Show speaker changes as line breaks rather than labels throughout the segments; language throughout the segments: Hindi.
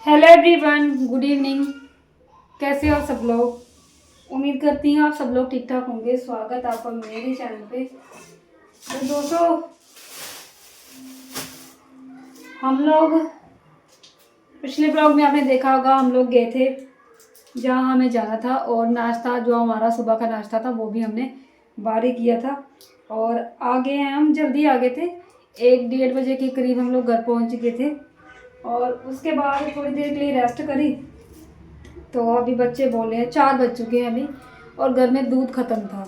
Hello everyone, good evening. कैसे हो सब लोग? उम्मीद करती हूँ आप सब लोग ठीक ठाक होंगे। स्वागत आपका मेरे चैनल पे। तो दोस्तों, हम लोग पिछले ब्लॉग में आपने देखा होगा, हम लोग गए थे जहाँ हमें जाना था और नाश्ता जो हमारा सुबह का नाश्ता था वो भी हमने बाहर ही किया था। और आ गए हैं, हम जल्दी आ गए थे। 1-1:30 बजे के करीब हम लोग घर पहुँच गए थे और उसके बाद थोड़ी देर के लिए रेस्ट करी। तो अभी बच्चे बोले हैं 4 बज चुके हैं अभी और घर में दूध ख़त्म था।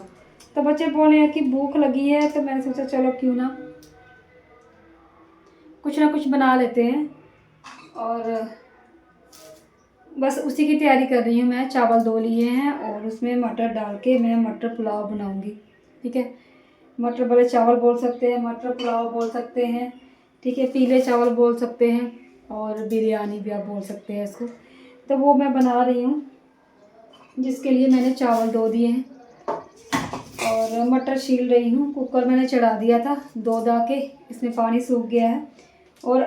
तो बच्चे बोले हैं कि भूख लगी है, तो मैंने सोचा चलो क्यों ना कुछ बना लेते हैं। और बस उसी की तैयारी कर रही हूँ। मैं चावल धो लिए हैं और उसमें मटर डाल के मैं मटर पुलाव बनाऊँगी। ठीक है, मटर वाले चावल बोल सकते हैं, मटर पुलाव बोल सकते हैं, ठीक है, पीले चावल बोल सकते हैं और बिरयानी भी आप बोल सकते हैं इसको। तो वो मैं बना रही हूँ, जिसके लिए मैंने चावल धो दिए हैं और मटर छील रही हूँ। कुकर मैंने चढ़ा दिया था धो धा के, इसमें पानी सूख गया है। और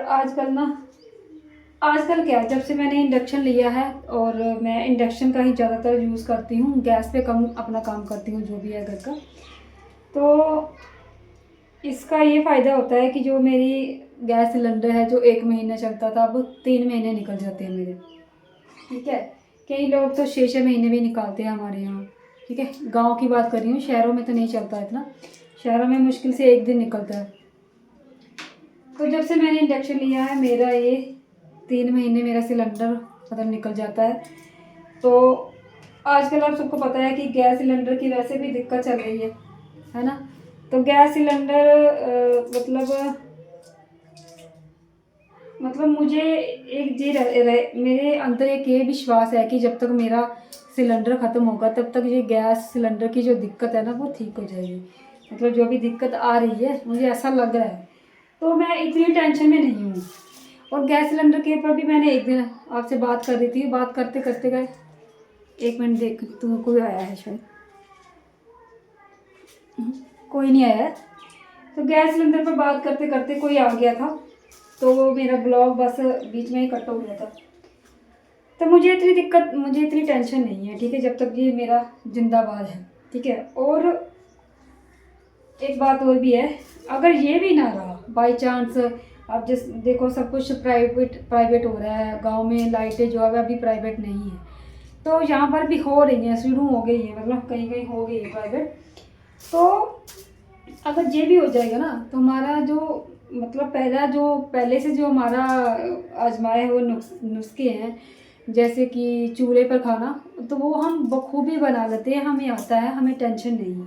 आजकल क्या, जब से मैंने इंडक्शन लिया है और मैं इंडक्शन का ही ज़्यादातर यूज़ करती हूँ, गैस पे कम अपना काम करती हूँ जो भी है घर का। तो इसका ये फ़ायदा होता है कि जो मेरी गैस सिलेंडर है जो 1 महीना चलता था, अब 3 महीने निकल जाते हैं मेरे। ठीक है, कई लोग तो 6-6 महीने भी निकालते हैं हमारे यहाँ। ठीक है, गांव की बात कर रही हूँ, शहरों में तो नहीं चलता इतना। शहरों में मुश्किल से 1 दिन निकलता है। तो जब से मैंने इंडक्शन लिया है, मेरा ये 3 महीने मेरा सिलेंडर मतलब निकल जाता है। तो आजकल आप सबको पता है कि गैस सिलेंडर की वैसे भी दिक्कत चल रही है ना। तो गैस सिलेंडर मतलब मुझे एक जी मेरे अंदर एक ये विश्वास है कि जब तक मेरा सिलेंडर ख़त्म होगा तब तक ये गैस सिलेंडर की जो दिक्कत है ना वो ठीक हो जाएगी। मतलब जो भी दिक्कत आ रही है मुझे ऐसा लग रहा है, तो मैं इतनी टेंशन में नहीं हूँ। और गैस सिलेंडर के ऊपर भी मैंने एक दिन आपसे बात कर रही थी, बात करते करते गए 1 मिनट देख, तुम्हें कोई आया है शायद? कोई नहीं आया है। तो गैस सिलेंडर पर बात करते करते कोई आ गया था, तो वो मेरा ब्लॉग बस बीच में ही कट हो गया था। तो मुझे इतनी टेंशन नहीं है, ठीक है, जब तक ये मेरा जिंदाबाद है। ठीक है, और एक बात और भी है, अगर ये भी ना रहा बाई चांस, अब जिस देखो सब कुछ प्राइवेट हो रहा है गांव में, लाइटें जो है अभी प्राइवेट नहीं है, तो यहाँ पर भी हो रही है, शुरू हो गई है, मतलब कहीं कहीं हो गई है प्राइवेट। तो अगर ये भी हो जाएगा ना, तो हमारा जो मतलब पहले से जो हमारा आजमाए हुए नुस्खे हैं, जैसे कि चूल्हे पर खाना, तो वो हम बखूबी बना लेते हैं, हमें आता है, हमें टेंशन नहीं है।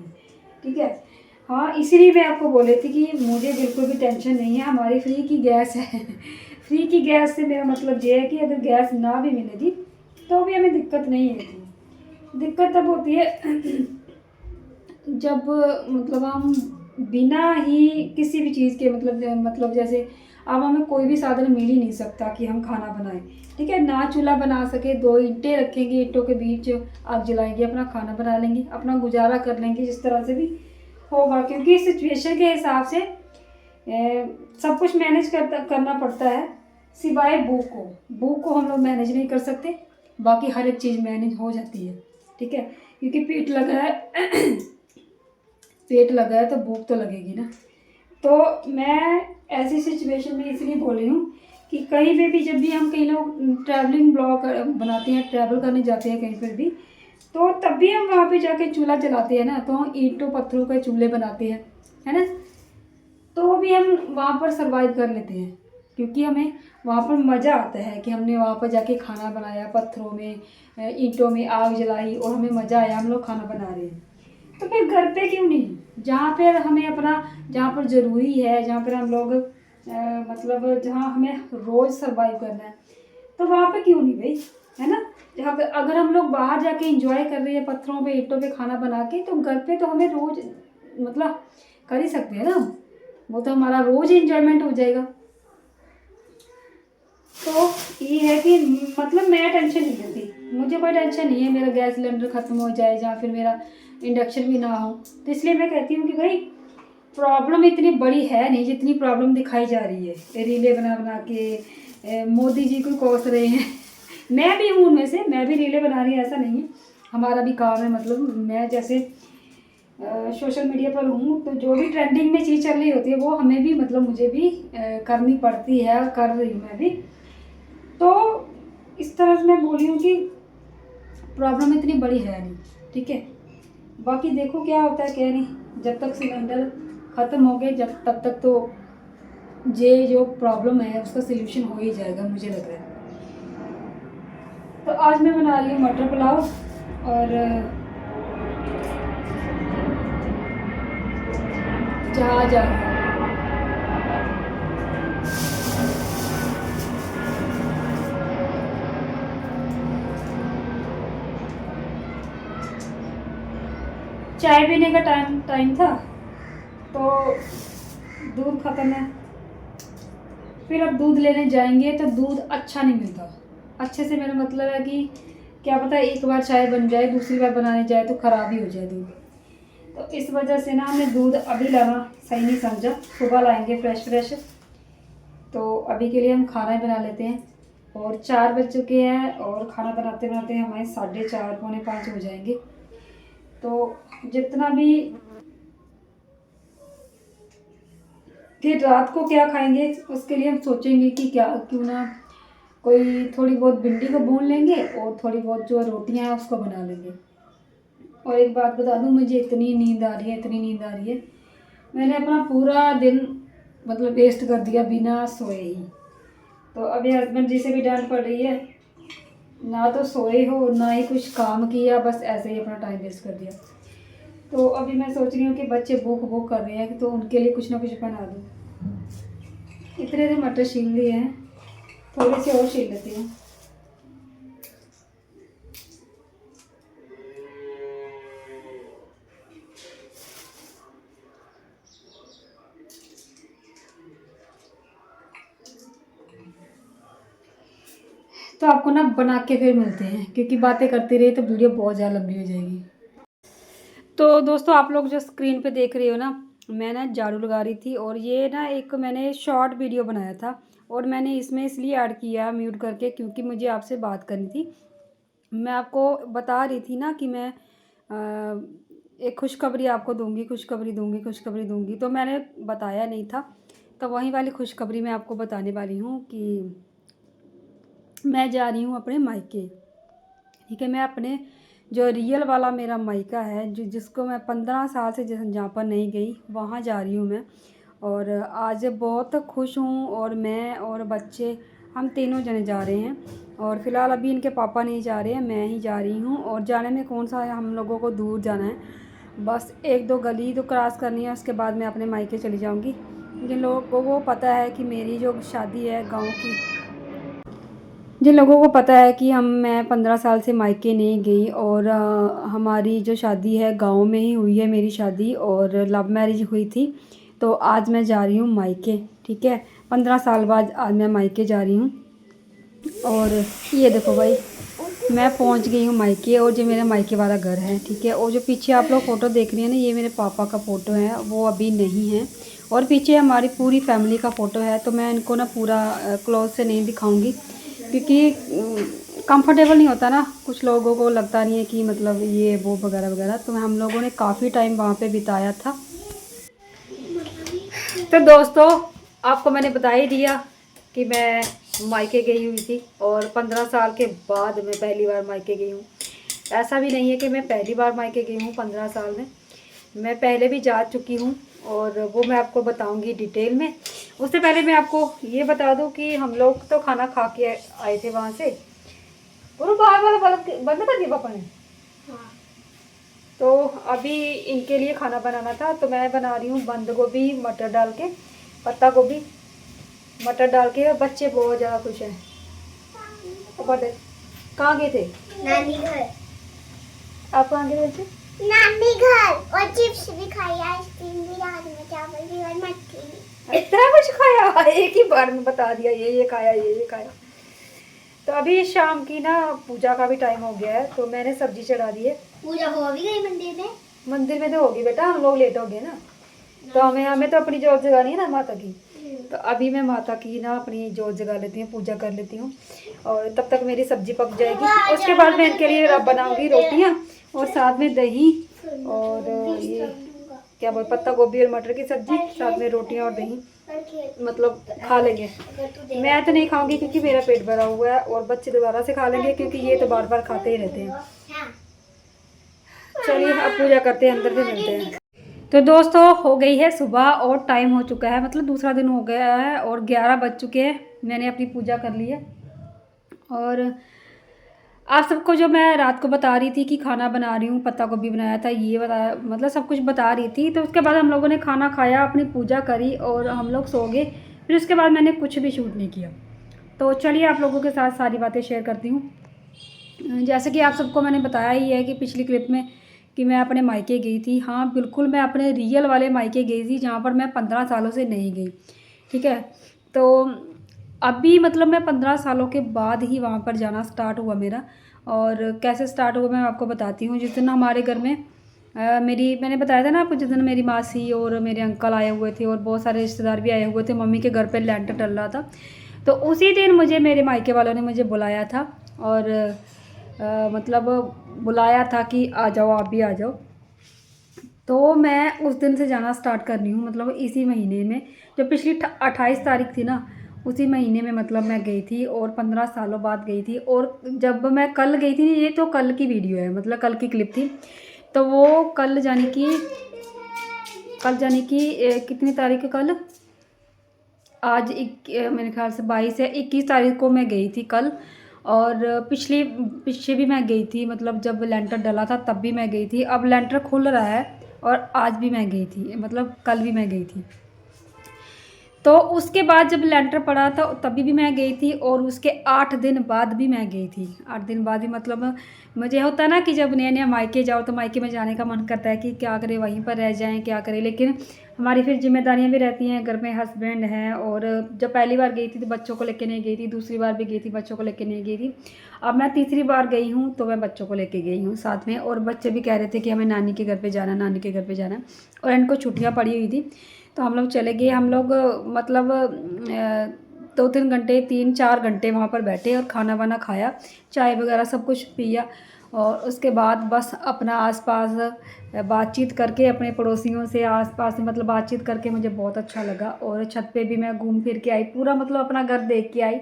ठीक है, हाँ, इसीलिए मैं आपको बोल रही थी कि मुझे बिल्कुल भी टेंशन नहीं है, हमारी फ्री की गैस है। फ्री की गैस से मेरा मतलब ये है कि अगर गैस ना भी मिलेगी तो भी हमें दिक्कत नहीं है। दिक्कत तब होती है जब मतलब हम बिना ही किसी भी चीज़ के मतलब जैसे अब हमें कोई भी साधन मिल ही नहीं सकता कि हम खाना बनाएं। ठीक है, ना चूल्हा बना सके, 2 ईंटें रखेंगे, ईंटों के बीच आग जलाएंगे, अपना खाना बना लेंगे, अपना गुजारा कर लेंगे जिस तरह से भी होगा, क्योंकि सिचुएशन के हिसाब से सब कुछ मैनेज करना पड़ता है, सिवाय भूख को हम लोग मैनेज नहीं कर सकते, बाकी हर एक चीज़ मैनेज हो जाती है। ठीक है, क्योंकि पेट लगा है तो भूख तो लगेगी ना। तो मैं ऐसी सिचुएशन में इसलिए बोल रही हूँ कि कहीं पे भी जब भी हम कई लोग ट्रैवलिंग ब्लॉग बनाते हैं, ट्रैवल करने जाते हैं कहीं पर भी, तो तब भी हम वहाँ पे जाके चूल्हा जलाते हैं ना, तो हम ईंटों पत्थरों के चूल्हे बनाते हैं, है ना। तो भी हम वहाँ पर सर्वाइव कर लेते हैं, क्योंकि हमें वहाँ पर मज़ा आता है कि हमने वहाँ पर जाके खाना बनाया, पत्थरों में ईंटों में आग जलाई और हमें मज़ा आया, हम लोग खाना बना रहे हैं। तो फिर घर पे क्यों नहीं, जहाँ पर हमें अपना, जहाँ पर ज़रूरी है, जहाँ पर हम लोग मतलब जहाँ हमें रोज़ सर्वाइव करना है, तो वहाँ पे क्यों नहीं भाई, है ना। जहाँ पे अगर हम लोग बाहर जाके एंजॉय कर रहे हैं पत्थरों पे ईंटों पे खाना बना के, तो घर पे तो हमें रोज़ मतलब कर ही सकते हैं ना, वो तो हमारा रोज़ एंजॉयमेंट हो जाएगा। तो ये है कि मतलब मैं टेंशन नहीं लेती, मुझे कोई टेंशन नहीं है मेरा गैस सिलेंडर ख़त्म हो जाए या फिर मेरा इंडक्शन भी ना हो। तो इसलिए मैं कहती हूँ कि भाई प्रॉब्लम इतनी बड़ी है नहीं जितनी प्रॉब्लम दिखाई जा रही है रीलें बना बना के, मोदी जी को कोस रहे हैं। मैं भी हूँ उनमें से, मैं भी रीलें बना रही हूँ, ऐसा नहीं है। हमारा भी काम है, मतलब मैं जैसे सोशल मीडिया पर हूँ तो जो भी ट्रेंडिंग में चीज़ चल रही होती है वो हमें भी, मतलब मुझे भी करनी पड़ती है और कर रही हूँ मैं भी। तो इस तरह से मैं बोली हूँ कि प्रॉब्लम इतनी बड़ी है नहीं, ठीक है। बाकी देखो क्या होता है क्या नहीं। जब तक सिलेंडर ख़त्म हो गए तब तक तो ये जो प्रॉब्लम है उसका सिल्यूशन हो ही जाएगा, मुझे लग रहा है। तो आज मैं बना रही हूँ मटर पुलाव और जहाँ जा रहा है। चाय पीने का टाइम था तो दूध ख़त्म है। फिर अब दूध लेने जाएंगे तो दूध अच्छा नहीं मिलता। अच्छे से मेरा मतलब है कि क्या पता एक बार चाय बन जाए, दूसरी बार बनाने जाए तो ख़राब ही हो जाए दूध। तो इस वजह से ना हमने दूध अभी लाना सही नहीं समझा, सुबह लाएंगे फ्रेश। तो अभी के लिए हम खाना ही बना लेते हैं। और 4 बज चुके हैं और खाना बनाते बनाते हमारे 4:30 पौने 5 हो जाएंगे। तो जितना भी फिर रात को क्या खाएंगे उसके लिए हम सोचेंगे कि क्या क्यों ना कोई थोड़ी बहुत भिंडी को भून लेंगे और थोड़ी बहुत जो रोटियां हैं उसको बना लेंगे। और एक बात बता दूं, मुझे इतनी नींद आ रही है, इतनी नींद आ रही है, मैंने अपना पूरा दिन मतलब वेस्ट कर दिया बिना सोए ही। तो अभी हस्बैंड जी से भी डांट पड़ रही है, ना तो सोए हो ना ही कुछ काम किया, बस ऐसे ही अपना टाइम वेस्ट कर दिया। तो अभी मैं सोच रही हूँ कि बच्चे भूख भूख कर रहे हैं तो उनके लिए कुछ ना कुछ बना दूँ। इतने से मटर छील लिए हैं, थोड़े से और छील लेते हैं। तो आपको ना बना के फिर मिलते हैं, क्योंकि बातें करते रहे तो वीडियो बहुत ज़्यादा लंबी हो जाएगी। तो दोस्तों आप लोग जो स्क्रीन पे देख रहे हो ना, मैं ना झाड़ू लगा रही थी और ये ना एक मैंने शॉर्ट वीडियो बनाया था और मैंने इसमें इसलिए ऐड किया म्यूट करके क्योंकि मुझे आपसे बात करनी थी। मैं आपको बता रही थी ना कि मैं एक खुशखबरी आपको दूंगी, खुशखबरी दूंगी, तो मैंने बताया नहीं था। तो वही वाली खुशखबरी मैं आपको बताने वाली हूँ कि मैं जा रही हूँ अपने मायके, ठीक है। मैं अपने जो रियल वाला मेरा मायका है, जिसको मैं 15 साल से जहाँ पर नहीं गई वहाँ जा रही हूँ मैं। और आज बहुत खुश हूँ और मैं और बच्चे हम तीनों जने जा रहे हैं। और फ़िलहाल अभी इनके पापा नहीं जा रहे हैं, मैं ही जा रही हूँ। और जाने में कौन सा है, हम लोगों को दूर जाना है, बस 1-2 गली तो क्रॉस करनी है, उसके बाद मैं अपने मायके चली जाऊँगी। जिन लोगों को पता है कि मेरी जो शादी है गाँव की, जिन लोगों को पता है कि मैं 15 साल से मायके नहीं गई और हमारी जो शादी है गांव में ही हुई है मेरी शादी, और लव मैरिज हुई थी। तो आज मैं जा रही हूँ मायके, ठीक है। 15 साल बाद आज मैं मायके जा रही हूँ। और ये देखो भाई, मैं पहुँच गई हूँ मायके और जो मेरा मायके वाला घर है, ठीक है। और जो पीछे आप लोग फ़ोटो देख रही हैं ना, ये मेरे पापा का फ़ोटो है, वो अभी नहीं है। और पीछे हमारी पूरी फैमिली का फ़ोटो है। तो मैं इनको ना पूरा क्लोज से नहीं दिखाऊंगी क्योंकि कंफर्टेबल नहीं होता ना, कुछ लोगों को लगता नहीं है कि मतलब ये वो वगैरह वगैरह। तो हम लोगों ने काफ़ी टाइम वहाँ पे बिताया था। तो दोस्तों आपको मैंने बता ही दिया कि मैं मायके गई हुई थी और 15 साल के बाद मैं पहली बार मायके गई हूँ। ऐसा भी नहीं है कि मैं पहली बार मायके गई हूँ 15 साल में, मैं पहले भी जा चुकी हूँ और वो मैं आपको बताऊंगी डिटेल में। उससे पहले मैं आपको ये बता दूं कि हम लोग तो खाना खा के आए थे वहाँ से। और बाहर वाला बल्ब बंद कर दिया पापा ने। हाँ। तो अभी इनके लिए खाना बनाना था, तो मैं बना रही हूँ बंद गोभी मटर डाल के, पत्ता गोभी मटर डाल के। और बच्चे बहुत ज़्यादा खुश हैं। कहाँ गए थे?
नानी घर।
आप कहाँ गए थे?
नानी घर। और चिप्स भी खाई, आइसक्रीम भी, राजमा चावल भी और मट्ठी भी।
इतना कुछ खाया एक ही बार में बता दिया, ये खाया ये खाया। तो अभी शाम की ना पूजा का भी टाइम हो गया है, तो मैंने सब्जी चढ़ा दी है।
पूजा हो भी गई मंदिर में?
मंदिर में तो होगी बेटा, हम लोग लेट हो गए ना, तो हमें तो अपनी जोत जगानी है ना माता की। तो अभी मैं माता की ना अपनी जोत जगा लेती हूँ, पूजा कर लेती हूँ और तब तक मेरी सब्जी पक जाएगी। उसके बाद मैं इनके लिए बनाऊंगी रोटियाँ और साथ में दही और ये क्या बोल पत्ता गोभी और मटर की सब्जी, साथ में रोटियाँ और दही, मतलब खा लेंगे। मैं तो नहीं खाऊंगी क्योंकि मेरा पेट भरा हुआ है और बच्चे दोबारा से खा लेंगे क्योंकि ये तो बार बार खाते ही रहते हैं। चलिए अब पूजा करते हैं, अंदर से मिलते हैं। तो दोस्तों हो गई है सुबह और टाइम हो चुका है, मतलब दूसरा दिन हो गया है और 11 बज चुके हैं। मैंने अपनी पूजा कर ली है और आप सबको जो मैं रात को बता रही थी कि खाना बना रही हूँ, पत्ता गोभी बनाया था, ये बताया, मतलब सब कुछ बता रही थी। तो उसके बाद हम लोगों ने खाना खाया, अपनी पूजा करी और हम लोग सो गए। फिर उसके बाद मैंने कुछ भी शूट नहीं किया। तो चलिए आप लोगों के साथ सारी बातें शेयर करती हूँ। जैसे कि आप सबको मैंने बताया ही है कि पिछली क्लिप में कि मैं अपने मायके गई थी। हाँ बिल्कुल, मैं अपने रियल वाले मायके गई थी जहाँ पर मैं 15 सालों से नहीं गई। ठीक है, तो अभी मतलब मैं 15 सालों के बाद ही वहाँ पर जाना स्टार्ट हुआ मेरा। और कैसे स्टार्ट हुआ मैं आपको बताती हूँ। जिस दिन हमारे घर में मैंने बताया था ना आपको, जिस दिन मेरी मासी और मेरे अंकल आए हुए थे और बहुत सारे रिश्तेदार भी आए हुए थे, मम्मी के घर पे लेंटर डल रहा था। तो उसी दिन मुझे मेरे मायके वालों ने मुझे बुलाया था और मतलब बुलाया था कि आ जाओ, आप भी आ जाओ। तो मैं उस दिन से जाना स्टार्ट कर रही हूँ, मतलब इसी महीने में, जो पिछली 28 तारीख थी ना, उसी महीने में मतलब मैं गई थी और 15 सालों बाद गई थी। और जब मैं कल गई थी, ये तो कल की वीडियो है, मतलब कल की क्लिप थी। तो वो कल जाने की कितनी तारीख है कल, आज मेरे ख्याल से 22 या 21 तारीख को मैं गई थी कल। और पीछे भी मैं गई थी, मतलब जब लेंटर डला था तब भी मैं गई थी। अब लेंटर खुल रहा है और आज भी मैं गई थी, मतलब कल भी मैं गई थी। तो उसके बाद जब लेंटर पड़ा था तभी भी मैं गई थी और उसके 8 दिन बाद भी मैं गई थी। 8 दिन बाद भी, मतलब मुझे होता है ना कि जब नया नया मायके जाओ तो मायके में जाने का मन करता है कि क्या करें, वहीं पर रह जाएं, क्या करें। लेकिन हमारी फिर जिम्मेदारियां भी रहती हैं, घर में हस्बैंड हैं। और जब पहली बार गई थी तो बच्चों को लेके नहीं गई थी, दूसरी बार भी गई थी बच्चों को लेके नहीं गई थी। अब मैं तीसरी बार गई हूँ तो मैं बच्चों को लेके गई हूँ साथ में। और बच्चे भी कह रहे थे कि हमें नानी के घर पर जाना, नानी के घर पर जाना। और इनको छुट्टियाँ पड़ी हुई थी तो हम लोग चले गए। हम लोग मतलब 2-3 घंटे, 3-4 घंटे वहाँ पर बैठे और खाना वाना खाया, चाय वगैरह सब कुछ पिया। और उसके बाद बस अपना आसपास बातचीत करके, अपने पड़ोसियों से आसपास मतलब बातचीत करके मुझे बहुत अच्छा लगा। और छत पे भी मैं घूम फिर के आई, पूरा मतलब अपना घर देख के आई,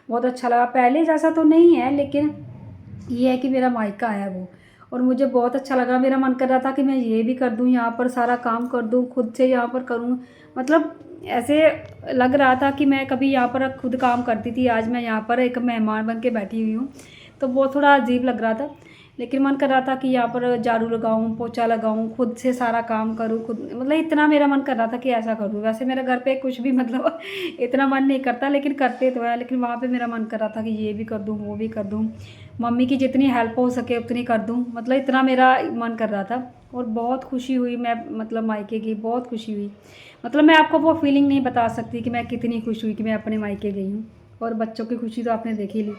बहुत अच्छा लगा। पहले जैसा तो नहीं है लेकिन ये है कि मेरा मायका है वो, और मुझे बहुत अच्छा लगा। मेरा मन कर रहा था कि मैं ये भी कर दूँ, यहाँ पर सारा काम कर दूँ, खुद से यहाँ पर करूँ। मतलब ऐसे लग रहा था कि मैं कभी यहाँ पर खुद काम करती थी, आज मैं यहाँ पर एक मेहमान बन के बैठी हुई हूँ। तो वो थोड़ा अजीब लग रहा था, लेकिन मन कर रहा था कि यहाँ पर झाड़ू लगाऊँ, पोछा लगाऊँ, खुद से सारा काम करूँ खुद, मतलब इतना मेरा मन कर रहा था कि ऐसा करूँ। वैसे मेरे घर पे कुछ भी मतलब इतना मन नहीं करता, लेकिन करते तो है। लेकिन वहाँ पे मेरा मन कर रहा था कि ये भी कर दूँ, वो भी कर दूँ, मम्मी की जितनी हेल्प हो सके उतनी कर दूँ, मतलब इतना मेरा मन कर रहा था। और बहुत खुशी हुई, मैं मतलब मायके की बहुत खुशी हुई। मतलब मैं आपको वो फीलिंग नहीं बता सकती कि मैं कितनी खुश हुई कि मैं अपने मायके गई हूँ। और बच्चों की खुशी तो आपने देख ही ली।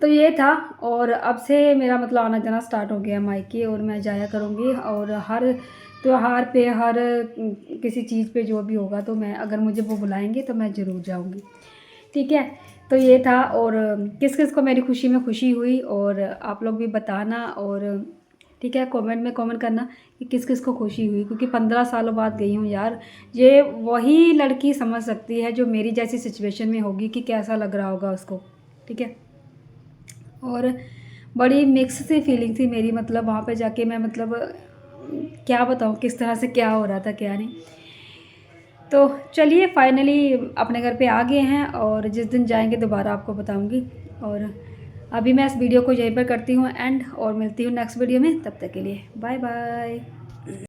तो ये था, और अब से मेरा मतलब आना जाना स्टार्ट हो गया मायके, और मैं जाया करूँगी। और हर त्यौहार पे, हर किसी चीज़ पे जो भी होगा तो मैं, अगर मुझे वो बुलाएंगे तो मैं ज़रूर जाऊँगी। ठीक है, तो ये था। और किस किस को मेरी खुशी में खुशी हुई, और आप लोग भी बताना। और ठीक है, कमेंट में कमेंट करना कि किस किस को खुशी हुई, क्योंकि 15 सालों बाद गई हूँ यार। ये वही लड़की समझ सकती है जो मेरी जैसी सिचुएशन में होगी कि कैसा लग रहा होगा उसको। ठीक है, और बड़ी मिक्स सी फीलिंग थी मेरी, मतलब वहाँ पे जाके मैं मतलब क्या बताऊँ किस तरह से क्या हो रहा था क्या नहीं। तो चलिए फाइनली अपने घर पे आ गए हैं, और जिस दिन जाएंगे दोबारा आपको बताऊंगी। और अभी मैं इस वीडियो को यहीं पर करती हूँ एंड, और मिलती हूँ नेक्स्ट वीडियो में। तब तक के लिए बाय बाय।